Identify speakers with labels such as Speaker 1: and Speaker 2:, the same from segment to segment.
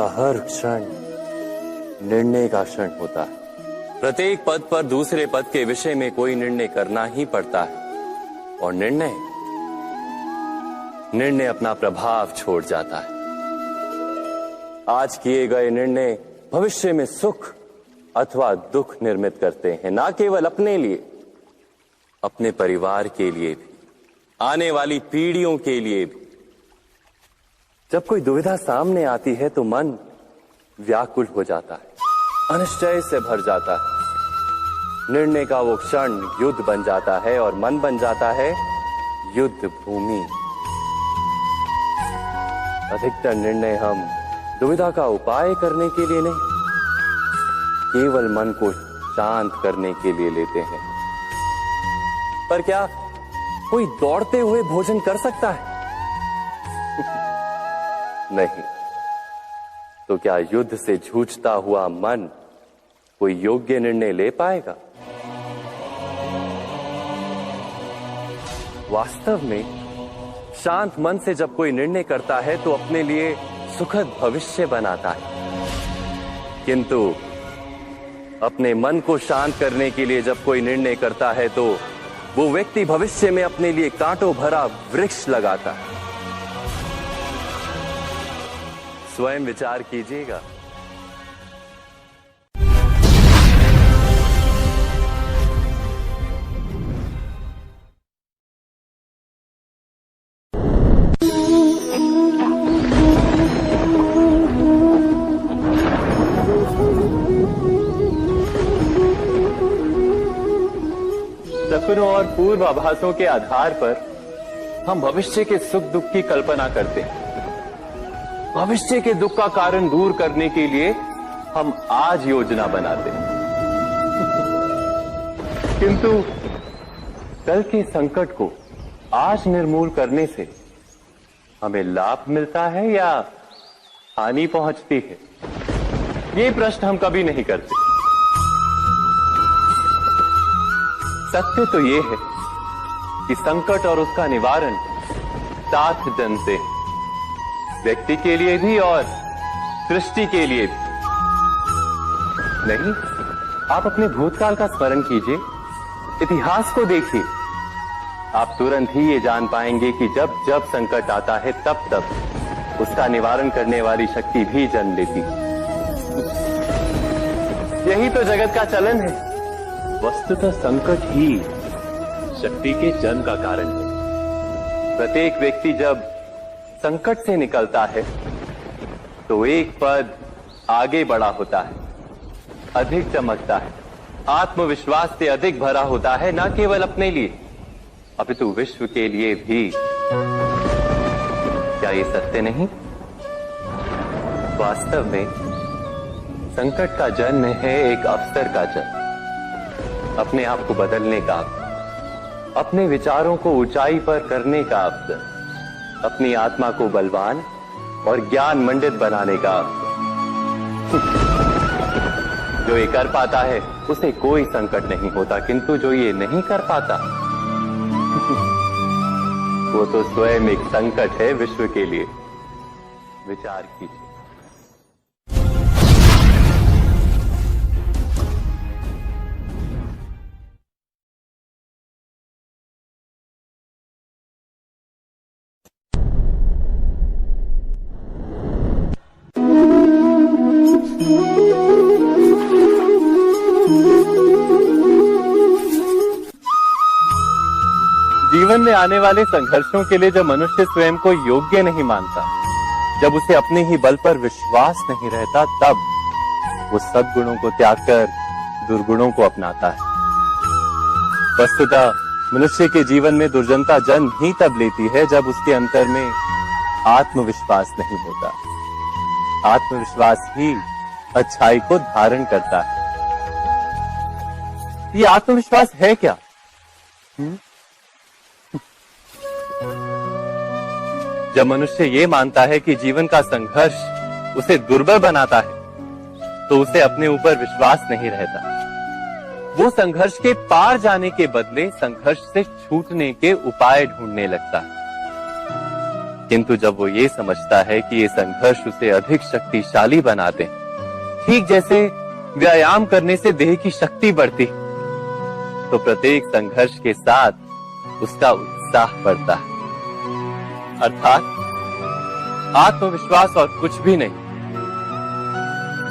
Speaker 1: का हर क्षण निर्णय का क्षण होता है। प्रत्येक पद पर दूसरे पद के विषय में कोई निर्णय करना ही पड़ता है और निर्णय अपना प्रभाव छोड़ जाता है। आज किए गए निर्णय भविष्य में सुख अथवा दुख निर्मित करते हैं, ना केवल अपने लिए, अपने परिवार के लिए भी, आने वाली पीढ़ियों के लिए भी। जब कोई दुविधा सामने आती है तो मन व्याकुल हो जाता है, अनिश्चय से भर जाता है। निर्णय का वो क्षण युद्ध बन जाता है और मन बन जाता है युद्ध भूमि। अधिकतर निर्णय हम दुविधा का उपाय करने के लिए नहीं, केवल मन को शांत करने के लिए लेते हैं। पर क्या कोई दौड़ते हुए भोजन कर सकता है? नहीं। तो क्या युद्ध से जूझता हुआ मन कोई योग्य निर्णय ले पाएगा? वास्तव में शांत मन से जब कोई निर्णय करता है तो अपने लिए सुखद भविष्य बनाता है, किंतु अपने मन को शांत करने के लिए जब कोई निर्णय करता है तो वो व्यक्ति भविष्य में अपने लिए कांटों भरा वृक्ष लगाता है। स्वयं विचार कीजिएगा। सपनों और पूर्वाभासों के आधार पर हम भविष्य के सुख दुख की कल्पना करते हैं। भविष्य के दुख का कारण दूर करने के लिए हम आज योजना बनाते हैं, किंतु कल के संकट को आज निर्मूल करने से हमें लाभ मिलता है या हानि पहुंचती है, ये प्रश्न हम कभी नहीं करते। सत्य तो ये है कि संकट और उसका निवारण साथ जन से, व्यक्ति के लिए भी और सृष्टि के लिए भी। नहीं, आप अपने भूतकाल का स्मरण कीजिए, इतिहास को देखिए। आप तुरंत ही ये जान पाएंगे कि जब जब संकट आता है तब तब उसका निवारण करने वाली शक्ति भी जन्म लेती है। यही तो जगत का चलन है। वस्तुतः संकट ही शक्ति के जन्म का कारण है। प्रत्येक व्यक्ति जब संकट से निकलता है तो एक पद आगे बढ़ा होता है, अधिक चमकता है, आत्मविश्वास से अधिक भरा होता है, न केवल अपने लिए अपितु विश्व के लिए भी। क्या ये सत्य नहीं? वास्तव में संकट का जन्म है एक अवसर का जन्म, अपने आप को बदलने का, अपने विचारों को ऊंचाई पर करने का अवसर, अपनी आत्मा को बलवान और ज्ञान मंडित बनाने का अवसर। जो ये कर पाता है उसे कोई संकट नहीं होता, किंतु जो ये नहीं कर पाता वो तो स्वयं एक संकट है विश्व के लिए। विचार कीजिए। जीवन में आने वाले संघर्षों के लिए जब मनुष्य स्वयं को योग्य नहीं मानता, जब उसे अपने ही बल पर विश्वास नहीं रहता, तब वो सद्गुणों को त्याग कर दुर्गुणों को अपनाता है। वस्तुतः मनुष्य के जीवन में दुर्जनता जन्म ही तब लेती है जब उसके अंतर में आत्मविश्वास नहीं होता। आत्मविश्वास ही अच्छाई को धारण करता है। ये आत्मविश्वास है क्या? जब मनुष्य ये मानता है कि जीवन का संघर्ष उसे दुर्बल बनाता है, तो उसे अपने ऊपर विश्वास नहीं रहता। वो संघर्ष के पार जाने के बदले संघर्ष से छूटने के उपाय ढूंढने लगता है। किंतु जब वो ये समझता है कि ये संघर्ष उसे अधिक शक्तिशाली बनाते, ठीक जैसे व्यायाम करने से देह की शक्ति बढ़ती, तो प्रत्येक संघर्ष के साथ उसका उत्साह बढ़ता है। अर्थात आत्मविश्वास और कुछ भी नहीं,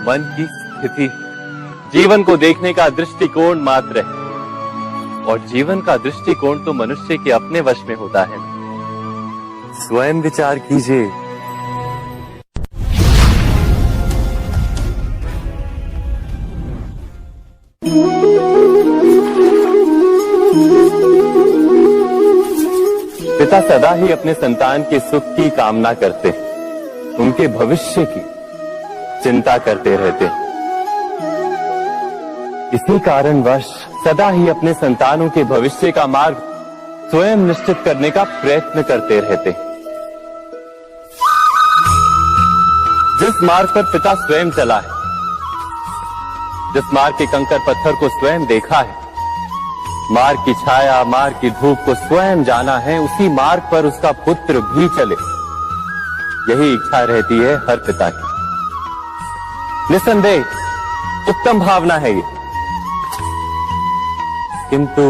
Speaker 1: मन की स्थिति, जीवन को देखने का दृष्टिकोण मात्र है। और जीवन का दृष्टिकोण तो मनुष्य के अपने वश में होता है। स्वयं विचार कीजिए। पिता सदा ही अपने संतान के सुख की कामना करते, उनके भविष्य की चिंता करते रहते। इसी कारणवश सदा ही अपने संतानों के भविष्य का मार्ग स्वयं निश्चित करने का प्रयत्न करते रहते। जिस मार्ग पर पिता स्वयं चला है, जिस मार्ग के कंकर पत्थर को स्वयं देखा है, मार्ग की छाया, मार्ग की धूप को स्वयं जाना है, उसी मार्ग पर उसका पुत्र भी चले, यही इच्छा रहती है हर पिता की। निसंदेह उत्तम भावना है ये। किंतु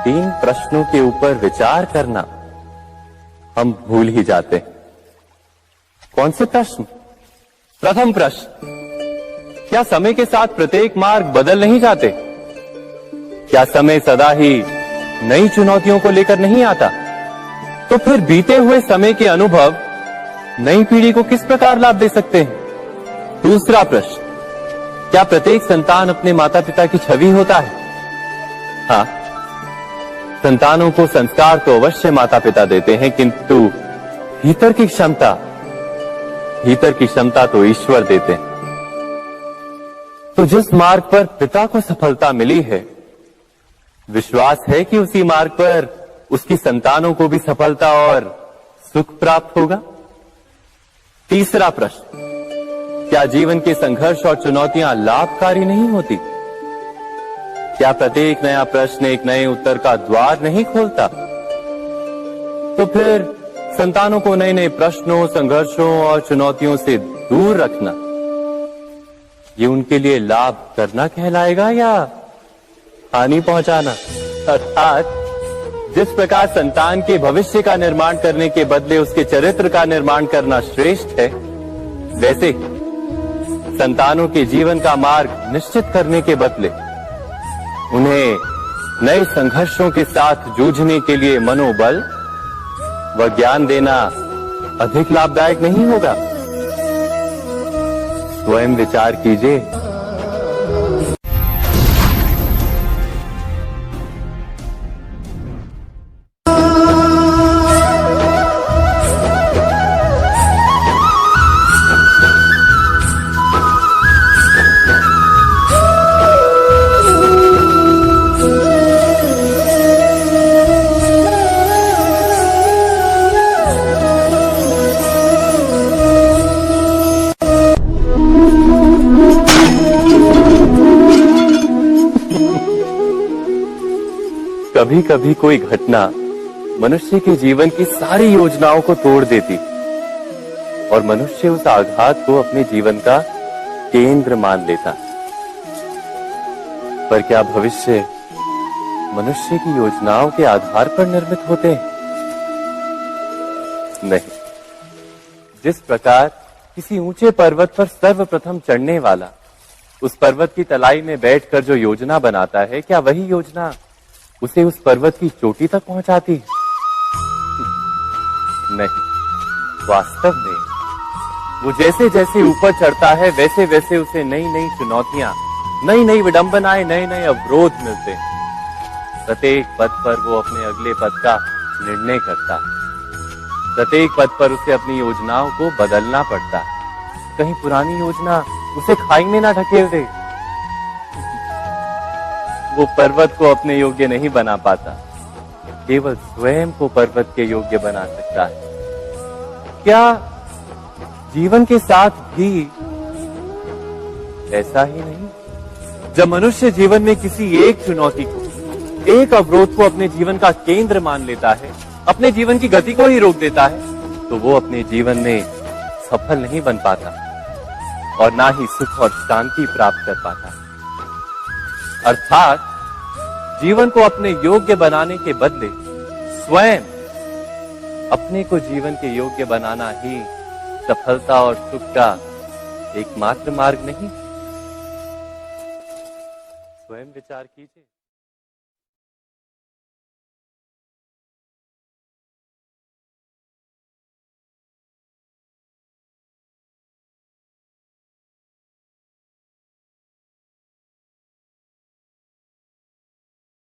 Speaker 1: 3 प्रश्नों के ऊपर विचार करना हम भूल ही जाते। कौन से प्रश्न? प्रथम प्रश्न, क्या समय के साथ प्रत्येक मार्ग बदल नहीं जाते? क्या समय सदा ही नई चुनौतियों को लेकर नहीं आता? तो फिर बीते हुए समय के अनुभव नई पीढ़ी को किस प्रकार लाभ दे सकते हैं? दूसरा प्रश्न, क्या प्रत्येक संतान अपने माता पिता की छवि होता है? हाँ, संतानों को संस्कार तो अवश्य माता पिता देते हैं, किंतु भीतर की क्षमता तो ईश्वर देते हैं। तो जिस मार्ग पर पिता को सफलता मिली है, विश्वास है कि उसी मार्ग पर उसकी संतानों को भी सफलता और सुख प्राप्त होगा। तीसरा प्रश्न, क्या जीवन के संघर्ष और चुनौतियां लाभकारी नहीं होती? क्या प्रत्येक नया प्रश्न एक नए उत्तर का द्वार नहीं खोलता? तो फिर संतानों को नए नए प्रश्नों, संघर्षों और चुनौतियों से दूर रखना, ये उनके लिए लाभ करना कहलाएगा या हानि पहुंचाना? अर्थात जिस प्रकार संतान के भविष्य का निर्माण करने के बदले उसके चरित्र का निर्माण करना श्रेष्ठ है, वैसे संतानों के जीवन का मार्ग निश्चित करने के बदले उन्हें नए संघर्षों के साथ जूझने के लिए मनोबल व ज्ञान देना अधिक लाभदायक नहीं होगा? स्वयं विचार कीजिए। कभी कभी कोई घटना मनुष्य के जीवन की सारी योजनाओं को तोड़ देती और मनुष्य उस आघात को अपने जीवन का केंद्र मान लेता। पर क्या भविष्य मनुष्य की योजनाओं के आधार पर निर्मित होते हैं? नहीं। जिस प्रकार किसी ऊंचे पर्वत पर सर्वप्रथम चढ़ने वाला उस पर्वत की तलाई में बैठकर जो योजना बनाता है, क्या वही योजना उसे उस पर्वत की चोटी तक पहुंचाती है? नहीं, वास्तव में वो जैसे जैसे ऊपर चढ़ता है वैसे वैसे उसे नई नई चुनौतियां, नई नई विडंबनाएं, नए नए अवरोध मिलते हैं। प्रत्येक पद पर वो अपने अगले पद का निर्णय करता है। प्रत्येक पद पर उसे अपनी योजनाओं को बदलना पड़ता है। कहीं पुरानी योजना उसे खाई में ना ढकेल दे। वो पर्वत को अपने योग्य नहीं बना पाता, केवल स्वयं को पर्वत के योग्य बना सकता है। क्या जीवन के साथ भी ऐसा ही नहीं? जब मनुष्य जीवन में किसी एक चुनौती को, एक अवरोध को अपने जीवन का केंद्र मान लेता है, अपने जीवन की गति को ही रोक देता है तो वो अपने जीवन में सफल नहीं बन पाता और ना ही सुख और शांति प्राप्त कर पाता। अर्थात जीवन को अपने योग्य बनाने के बदले स्वयं अपने को जीवन के योग्य बनाना ही सफलता और सुख का एकमात्र मार्ग नहीं। स्वयं विचार कीजिए।